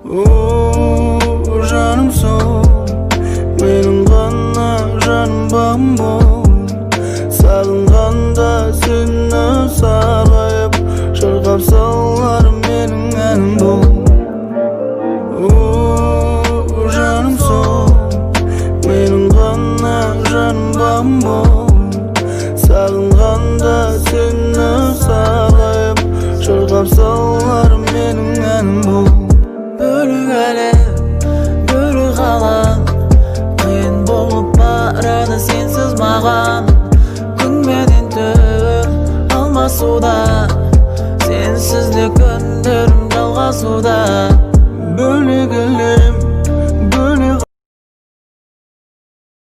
Жаным сол, менің ғана жаным бағым бол. Сағынғанда сені сарғайып, шырқап салар менің әнім бол. Жаным сол, менің ғана жаным бағым бол. Сағынғанда сені сарғайып, шырқап салар менің әнім бол. Бөлік әлем, бөлік ғалам, қиын болып барады сенсіз маған. Күн менен түн алмасуда, сенсіз де күндерім жалғасуда. Бөлек әлем